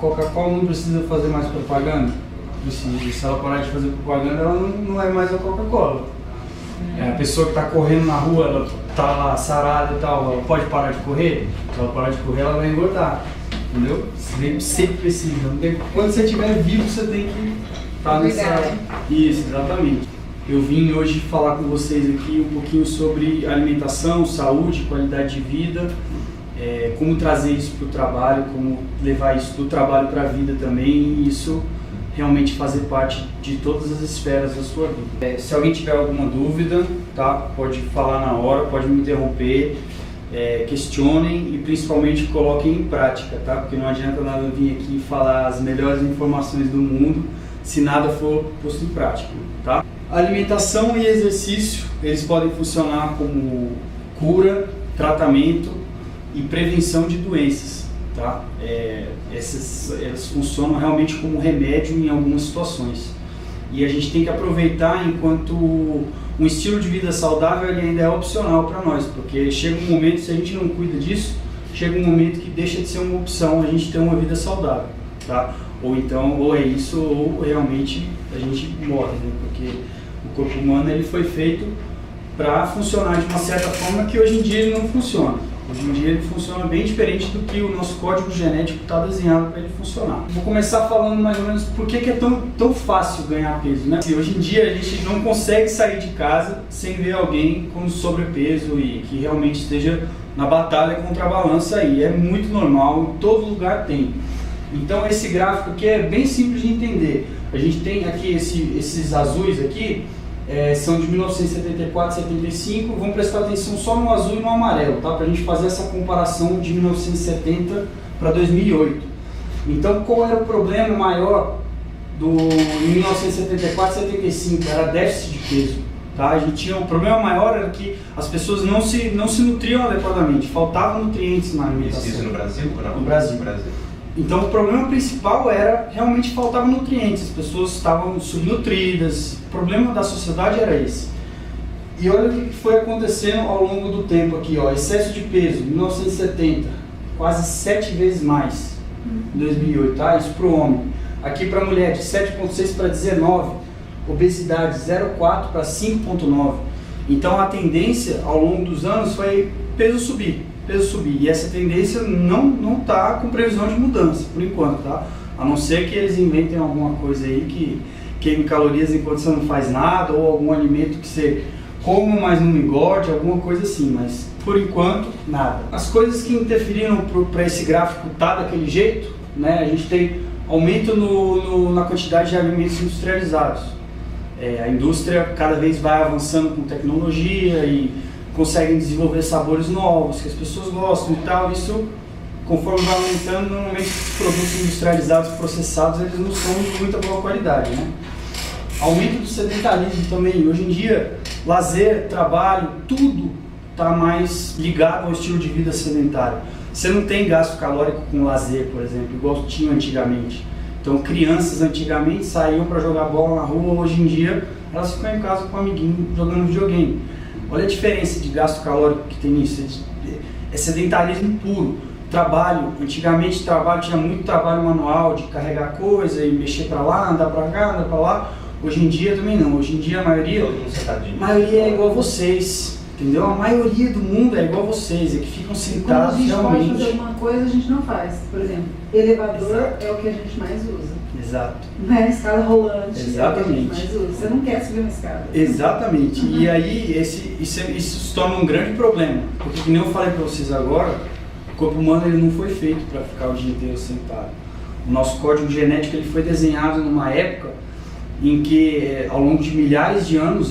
Coca-Cola não precisa fazer mais propaganda. Se ela parar de fazer propaganda, ela não é mais a Coca-Cola. A pessoa que está correndo na rua, ela está lá sarada e tal, ela pode parar de correr? Se ela parar de correr, ela vai engordar. Entendeu? Sempre precisa. Quando você estiver vivo, você tem que estar nessa... Isso, exatamente. Eu vim hoje falar com vocês aqui um pouquinho sobre alimentação, saúde, qualidade de vida, como trazer isso para o trabalho, como levar isso do trabalho para a vida também, e isso realmente fazer parte de todas as esferas da sua vida. Se alguém tiver alguma dúvida, tá? Pode falar na hora, pode me interromper, questionem e principalmente coloquem em prática, tá? Porque não adianta nada vir aqui e falar as melhores informações do mundo se nada for posto em prática, tá? Alimentação e exercício, eles podem funcionar como cura, tratamento e prevenção de doenças, tá? Elas funcionam realmente como remédio em algumas situações. E a gente tem que aproveitar enquanto um estilo de vida saudável ele ainda é opcional para nós, porque chega um momento, se a gente não cuida disso, chega um momento que deixa de ser uma opção a gente ter uma vida saudável, tá? Ou então, ou é isso, ou realmente a gente morre, né? Porque o corpo humano ele foi feito para funcionar de uma certa forma que hoje em dia ele não funciona. Hoje em dia ele funciona bem diferente do que o nosso código genético está desenhado para ele funcionar. Vou começar falando mais ou menos por que é tão fácil ganhar peso, né? Hoje em dia a gente não consegue sair de casa sem ver alguém com sobrepeso e que realmente esteja na batalha contra a balança aí. É muito normal, em todo lugar tem. Então esse gráfico aqui é bem simples de entender. A gente tem aqui esses azuis aqui, são de 1974 e 75, vamos prestar atenção só no azul e no amarelo, tá? Para a gente fazer essa comparação de 1970 para 2008. Então qual era o problema maior em 1974 e 75? Era déficit de peso. Tá? A gente tinha, o problema maior era que as pessoas não se nutriam adequadamente, faltavam nutrientes na alimentação. Isso no Brasil? Não? No Brasil. Então o problema principal era realmente faltavam nutrientes, as pessoas estavam subnutridas, o problema da sociedade era esse. E olha o que foi acontecendo ao longo do tempo aqui, ó, excesso de peso, 1970, quase 7 vezes mais, em 2008, tá? Isso para o homem. Aqui para a mulher, de 7,6 para 19, obesidade 0,4 para 5,9. Então a tendência ao longo dos anos foi peso subir. E essa tendência não está com previsão de mudança, por enquanto, tá? A não ser que eles inventem alguma coisa aí que queime calorias enquanto você não faz nada, ou algum alimento que você coma, mas não engorde, alguma coisa assim, mas por enquanto, nada. As coisas que interferiram para esse gráfico estar daquele jeito, né? A gente tem aumento na quantidade de alimentos industrializados. A indústria cada vez vai avançando com tecnologia e conseguem desenvolver sabores novos, que as pessoas gostam e tal. Isso, conforme vai aumentando, normalmente os produtos industrializados, processados, eles não são de muita boa qualidade, né? Aumento do sedentarismo também. Hoje em dia, lazer, trabalho, tudo está mais ligado ao estilo de vida sedentário. Você não tem gasto calórico com lazer, por exemplo, igual tinha antigamente. Então, crianças antigamente saíam para jogar bola na rua, hoje em dia elas ficam em casa com um amiguinho jogando videogame. Olha a diferença de gasto calórico que tem nisso. É sedentarismo puro. Trabalho, antigamente tinha muito trabalho manual de carregar coisa e mexer para lá, andar para cá, andar para lá. Hoje em dia também não. Hoje em dia a maioria é igual vocês, entendeu? A maioria do mundo é igual vocês, é que ficam sentados realmente. Quando a gente pode fazer alguma coisa, a gente não faz. Por exemplo, elevador Exato. É o que a gente mais usa. Exato. Né? Escada rolante Exatamente. É o que a gente mais usa. Você não quer subir uma escada. Exatamente. E aí isso se torna um grande problema. Porque, como eu falei para vocês agora, o corpo humano ele não foi feito para ficar o dia inteiro sentado. O nosso código genético ele foi desenhado numa época em que, ao longo de milhares de anos,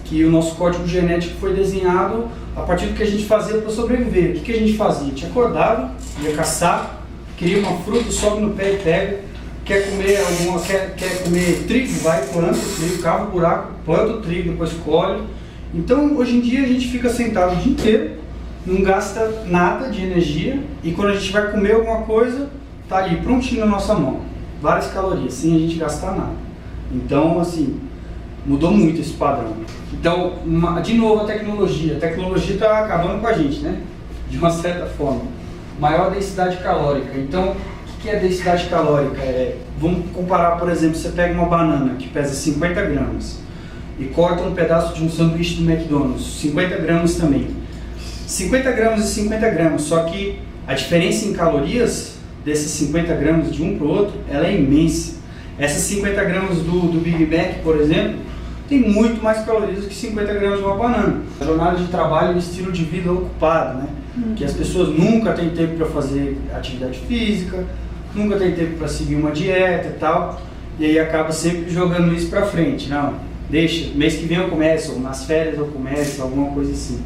que o nosso código genético foi desenhado a partir do que a gente fazia para sobreviver. O que a gente fazia? A gente acordava, ia caçar, queria uma fruta, sobe no pé e pega. Quer comer trigo, vai, planta o trigo, cava o buraco, planta o trigo, depois colhe. Então, hoje em dia, a gente fica sentado o dia inteiro, não gasta nada de energia, e quando a gente vai comer alguma coisa, tá ali prontinho na nossa mão. Várias calorias, sem a gente gastar nada. Então, assim, mudou muito esse padrão. Então, de novo, a tecnologia está acabando com a gente, né? De uma certa forma. Maior densidade calórica. Então, que é densidade calórica? Vamos comparar, por exemplo, você pega uma banana que pesa 50 gramas e corta um pedaço de um sanduíche do McDonald's, 50 gramas também. 50 gramas e 50 gramas, só que a diferença em calorias desses 50 gramas de um para o outro, ela é imensa. Essas 50 gramas do Big Mac, por exemplo, tem muito mais calorias do que 50 gramas de uma banana. A jornada de trabalho é um estilo de vida ocupado, né? Que as pessoas nunca têm tempo para fazer atividade física, nunca têm tempo para seguir uma dieta e tal, e aí acaba sempre jogando isso para frente. Não, deixa, mês que vem eu começo, ou nas férias eu começo, alguma coisa assim.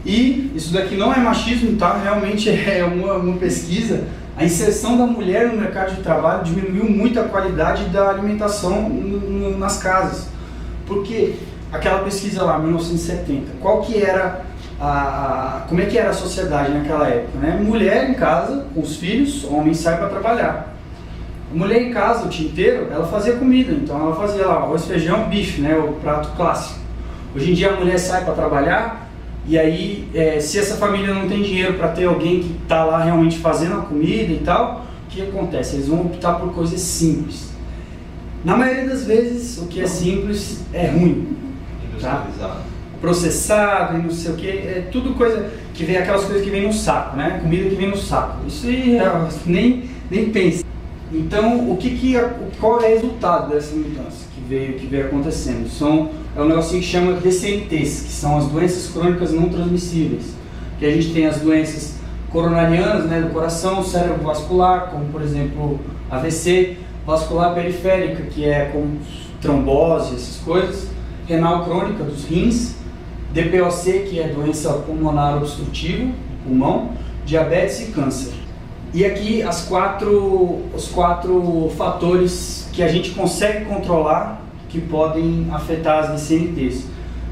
E isso daqui não é machismo, tá? Realmente é uma pesquisa. A inserção da mulher no mercado de trabalho diminuiu muito a qualidade da alimentação nas casas. Porque aquela pesquisa lá, 1970, qual que era como é que era a sociedade naquela época, né? Mulher em casa, com os filhos, homem sai para trabalhar. A mulher em casa o dia inteiro, ela fazia comida, então ela fazia lá arroz, feijão, bife, né? O prato clássico. Hoje em dia a mulher sai para trabalhar e aí, se essa família não tem dinheiro para ter alguém que está lá realmente fazendo a comida e tal, o que acontece? Eles vão optar por coisas simples. Na maioria das vezes, o que é simples é ruim. Tá? Processado e não sei o que, é tudo coisa que vem, aquelas coisas que vem no saco, né? Comida que vem no saco. Isso aí nem pensa. Então, qual é o resultado dessa mudança que veio acontecendo? É um negocinho que chama DCNTs, que são as doenças crônicas não transmissíveis. Que a gente tem as doenças coronarianas, né, do coração, cérebro vascular, como por exemplo AVC, vascular periférica, que é como trombose, essas coisas, renal crônica dos rins, DPOC, que é doença pulmonar obstrutiva do pulmão, diabetes e câncer. E aqui os quatro fatores que a gente consegue controlar que podem afetar as DCNTs: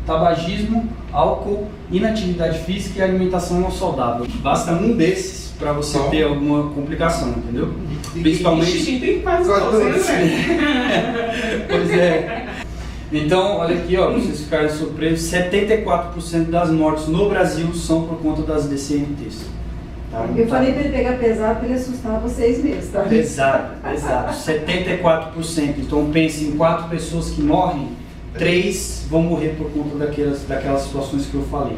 tabagismo, álcool, inatividade física e alimentação não saudável. Basta um desses para você ter alguma complicação, entendeu? Principalmente. Tem quase todos, né? Pois é. Então, olha aqui, ó, pra vocês ficarem surpresos, 74% das mortes no Brasil são por conta das DCNTs. Tá? Eu falei para ele pegar pesado para ele assustar vocês mesmo, tá? Exato. 74%. Então pense em 4 pessoas que morrem, 3 vão morrer por conta daquelas situações que eu falei.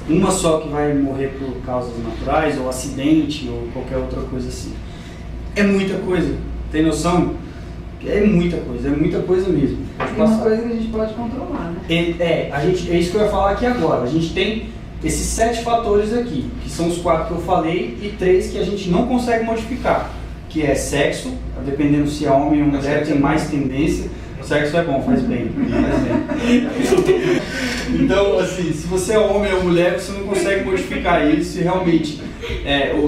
Uma só que vai morrer por causas naturais, ou acidente, ou qualquer outra coisa assim. É muita coisa, tem noção? É muita coisa mesmo. Pode Tem uma passar. coisa que a gente pode controlar, né? É isso que eu ia falar aqui agora. A gente tem esses 7 fatores aqui, que são os 4 que eu falei, e 3 que a gente não consegue modificar, que é sexo, dependendo se é homem ou mulher, tem mais tendência. O sexo é bom, faz bem. Então, assim, se você é homem ou mulher, você não consegue modificar isso e realmente,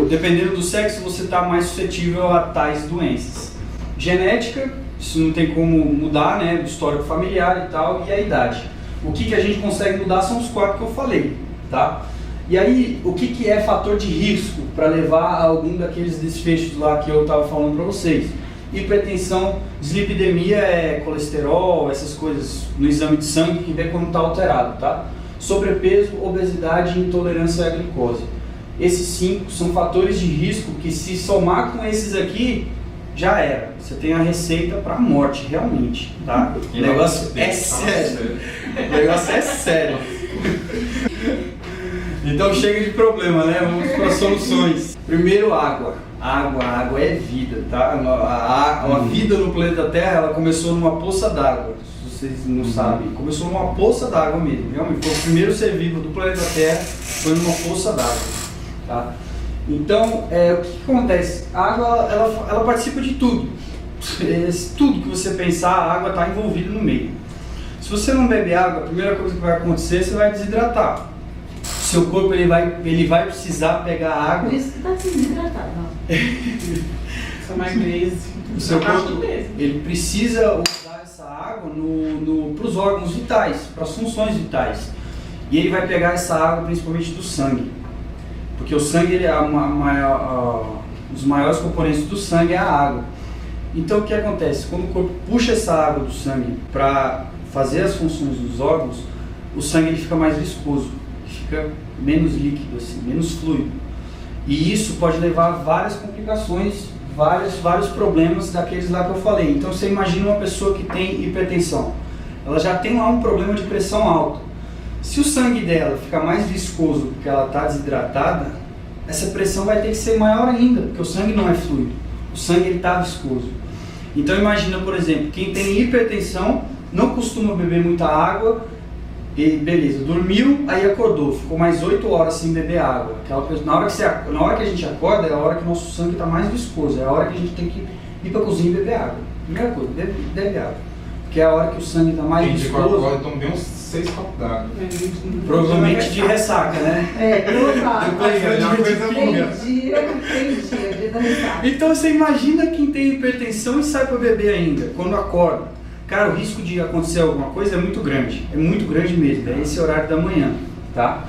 dependendo do sexo, você está mais suscetível a tais doenças. Genética, isso não tem como mudar, né, do histórico familiar e tal, e a idade. O que a gente consegue mudar são os 4 que eu falei, tá? E aí, o que é fator de risco para levar a algum daqueles desfechos lá que eu estava falando para vocês? Hipertensão, dislipidemia, colesterol, essas coisas no exame de sangue que vê quando está alterado, tá? Sobrepeso, obesidade e intolerância à glicose. Esses 5 são fatores de risco que, se somar com esses aqui, já era. Você tem a receita para a morte, realmente, tá? O negócio é sério. O negócio é sério. Então chega de problema, né? Vamos para as soluções. Primeiro, água. Água é vida, tá? A vida no planeta Terra, ela começou numa poça d'água. Se vocês não sabem, começou numa poça d'água mesmo. Realmente, foi o primeiro ser vivo do planeta Terra, foi numa poça d'água, tá? Então, o que acontece? A água, ela participa de tudo. Tudo que você pensar, a água está envolvida no meio. Se você não bebe água, a primeira coisa que vai acontecer, você vai desidratar. Seu corpo ele vai precisar pegar água. Por isso que está desidratado, não. Essa magreza. O seu corpo ele precisa usar essa água para os órgãos vitais, para as funções vitais. E ele vai pegar essa água principalmente do sangue. Porque o sangue, os maiores componentes do sangue é a água. Então o que acontece? Quando o corpo puxa essa água do sangue para fazer as funções dos órgãos, o sangue ele fica mais viscoso, fica menos líquido, assim, menos fluido. E isso pode levar a várias complicações, vários problemas daqueles lá que eu falei. Então você imagina uma pessoa que tem hipertensão, ela já tem lá um problema de pressão alta. Se o sangue dela ficar mais viscoso porque ela está desidratada, essa pressão vai ter que ser maior ainda, porque o sangue não é fluido, o sangue está viscoso. Então imagina, por exemplo, quem tem hipertensão, não costuma beber muita água, e beleza, dormiu, aí acordou, ficou mais 8 horas sem beber água. Na hora que a gente acorda, é a hora que o nosso sangue está mais viscoso, é a hora que a gente tem que ir para a cozinha e beber água. Primeira coisa, bebe água. Porque é a hora que o sangue está mais viscoso. Eu tomei uns 6 copos d'água. Provavelmente de ressaca, né? Dia da ressaca. Então você imagina quem tem hipertensão e sai para beber ainda, quando acorda. Cara, o risco de acontecer alguma coisa é muito grande mesmo, é esse horário da manhã, tá?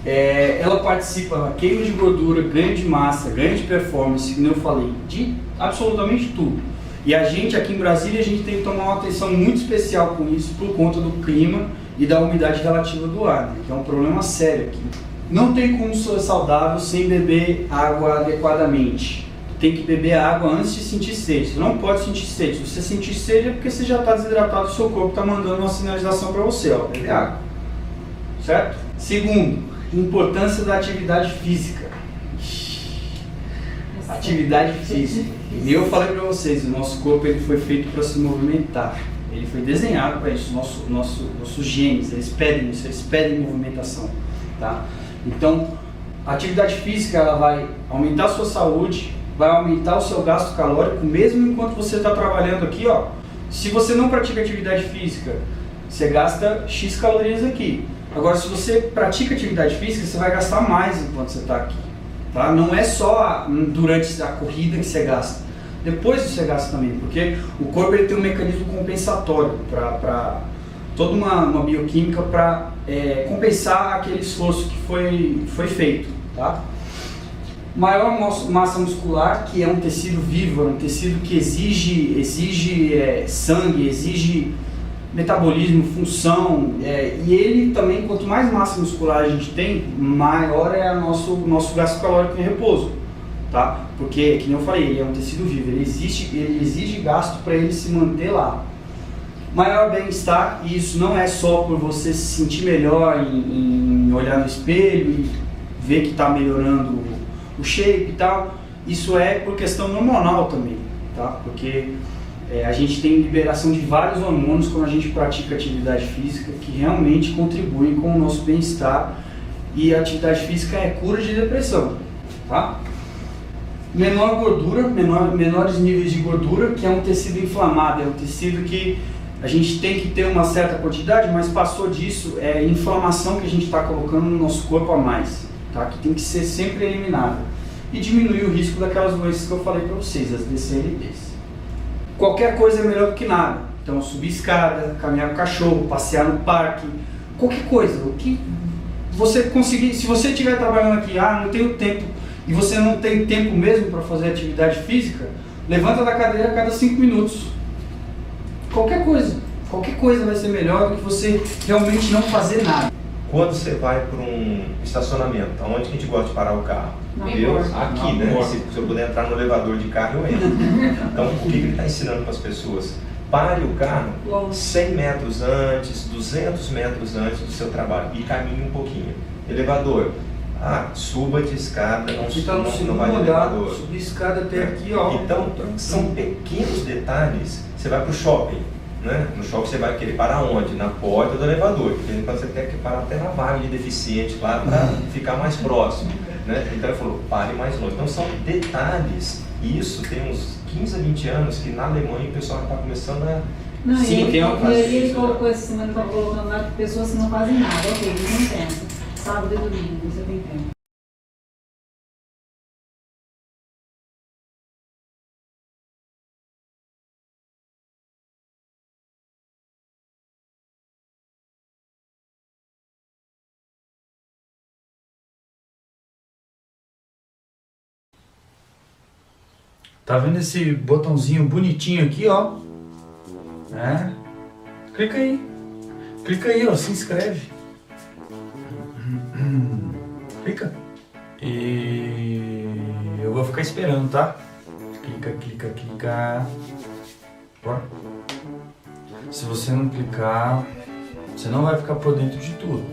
Ela participa, queima de gordura, ganho de massa, ganho de performance, como eu falei, de absolutamente tudo. E a gente aqui em Brasília, a gente tem que tomar uma atenção muito especial com isso por conta do clima e da umidade relativa do ar, né? Que é um problema sério aqui. Não tem como ser saudável sem beber água adequadamente. Tem que beber água antes de sentir sede. Você não pode sentir sede. Se você sentir sede é porque você já está desidratado, o seu corpo está mandando uma sinalização para você, ó, beber água. Certo? Segundo, importância da atividade física. Atividade física. E eu falei para vocês, o nosso corpo ele foi feito para se movimentar. Ele foi desenhado para isso. Nossos genes, eles pedem movimentação, tá? Então, a atividade física ela vai aumentar a sua saúde, vai aumentar o seu gasto calórico, mesmo enquanto você está trabalhando aqui, ó. Se você não pratica atividade física, você gasta X calorias aqui. Agora, se você pratica atividade física, você vai gastar mais enquanto você está aqui, tá? Não é só durante a corrida que você gasta, depois você gasta também, porque o corpo ele tem um mecanismo compensatório, para toda uma bioquímica para compensar aquele esforço que foi feito, tá? Maior massa muscular, que é um tecido vivo, é um tecido que exige sangue, exige metabolismo, função, e ele também, quanto mais massa muscular a gente tem, maior é o nosso gasto calórico em repouso, tá? Porque, que nem eu falei, ele é um tecido vivo, ele exige gasto para ele se manter lá. Maior bem-estar, e isso não é só por você se sentir melhor em olhar no espelho e ver que está melhorando o shape e tal, isso é por questão hormonal também, tá? Porque a gente tem liberação de vários hormônios quando a gente pratica atividade física que realmente contribuem com o nosso bem-estar, e a atividade física é cura de depressão, tá? Menor gordura, menores níveis de gordura, que é um tecido inflamado, é um tecido que a gente tem que ter uma certa quantidade, mas passou disso, é inflamação que a gente está colocando no nosso corpo a mais, tá? Que tem que ser sempre eliminada. E diminuir o risco daquelas doenças que eu falei para vocês, as DCLTs. Qualquer coisa é melhor do que nada. Então subir escada, caminhar com o cachorro, passear no parque, qualquer coisa. O que você conseguir, se você estiver trabalhando aqui, não tenho tempo, e você não tem tempo mesmo para fazer atividade física, levanta da cadeira a cada 5 minutos. Qualquer coisa vai ser melhor do que você realmente não fazer nada. Quando você vai para um estacionamento, onde que a gente gosta de parar o carro? Aqui, né? Se eu puder entrar no elevador de carro, eu entro. Então, o que ele está ensinando para as pessoas? Pare o carro 100 metros antes, 200 metros antes do seu trabalho e caminhe um pouquinho. Elevador, suba de escada, não vai no elevador. Subir escada até aqui, ó. Então, são pequenos detalhes. Você vai para o shopping, né? No shopping você vai querer parar onde? Na porta do elevador. Porque você quer parar até na vaga de deficiente lá para ficar mais próximo, né? Então ele falou, pare mais longe. Então são detalhes. E isso tem uns 15 a 20 anos que na Alemanha o pessoal está começando a... Ele colocou essa semana, está colocando lá pessoas que não fazem nada. Ok, eles não pensam. Sábado e domingo, você tem tempo. Tá vendo esse botãozinho bonitinho aqui, ó? Clica aí, ó, se inscreve. Clica. E eu vou ficar esperando, tá? clica. Bora. Se você não clicar, você não vai ficar por dentro de tudo.